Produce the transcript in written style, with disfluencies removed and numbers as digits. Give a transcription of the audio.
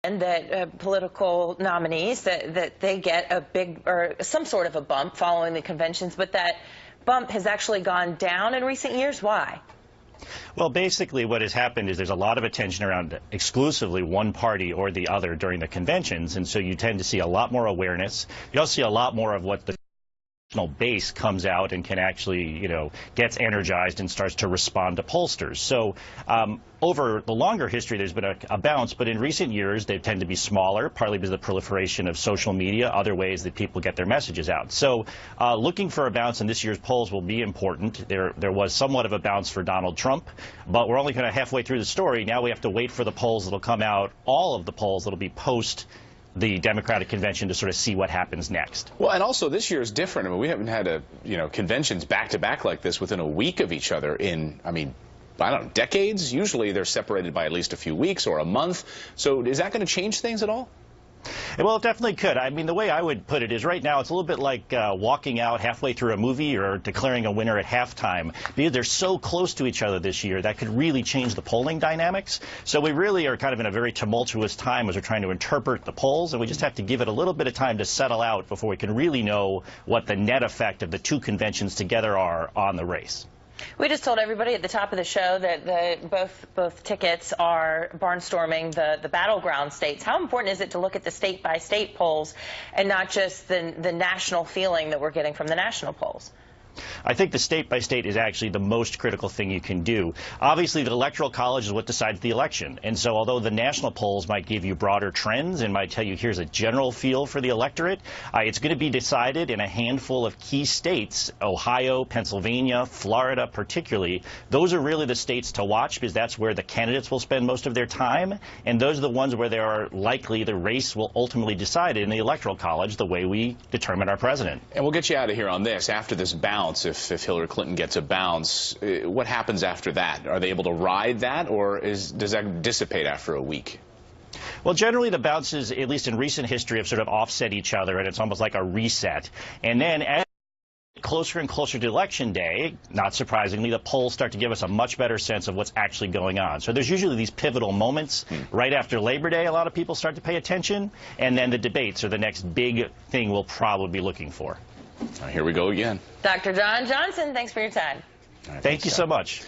that political nominees that they get a big or some sort of a bump following the conventions, but that bump has actually gone down in recent years. Why? Well, basically what has happened is there's a lot of attention around exclusively one party or the other during the conventions, and so you tend to see a lot more awareness. You also see a lot more of what the national base comes out and can actually, gets energized and starts to respond to pollsters. So over the longer history, there's been a bounce, but in recent years, they tend to be smaller, partly because of the proliferation of social media, other ways that people get their messages out. So looking for a bounce in this year's polls will be important. There was somewhat of a bounce for Donald Trump, but we're only kind of halfway through the story. Now we have to wait for the polls that'll come out, all of the polls that'll be post the Democratic convention, to sort of see what happens next. Well, and also this year is different. I mean, we haven't had conventions back to back like this within a week of each other in, I don't know, decades. Usually they're separated by at least a few weeks or a month. So is that going to change things at all? Well, it definitely could. The way I would put it is right now it's a little bit like walking out halfway through a movie or declaring a winner at halftime. Because they're so close to each other this year, that could really change the polling dynamics. So we really are kind of in a very tumultuous time as we're trying to interpret the polls, and we just have to give it a little bit of time to settle out before we can really know what the net effect of the two conventions together are on the race. We just told everybody at the top of the show that both tickets are barnstorming the battleground states. How important is it to look at the state-by-state polls and not just the national feeling that we're getting from the national polls? I think the state-by-state is actually the most critical thing you can do. Obviously, the Electoral College is what decides the election. And so although the national polls might give you broader trends and might tell you here's a general feel for the electorate, it's going to be decided in a handful of key states, Ohio, Pennsylvania, Florida particularly. Those are really the states to watch because that's where the candidates will spend most of their time. And those are the ones where they are likely the race will ultimately decide in the Electoral College the way we determine our president. And we'll get you out of here on this. After this bounce, if Hillary Clinton gets a bounce, what happens after that? Are they able to ride that, or does that dissipate after a week? Well, generally the bounces, at least in recent history, have sort of offset each other, and it's almost like a reset. And then as we get closer and closer to Election Day, not surprisingly, the polls start to give us a much better sense of what's actually going on. So there's usually these pivotal moments. Right after Labor Day, a lot of people start to pay attention, and then the debates are the next big thing we'll probably be looking for. Here we go again. Dr. John Johnson, thanks for your time. Thank you so much.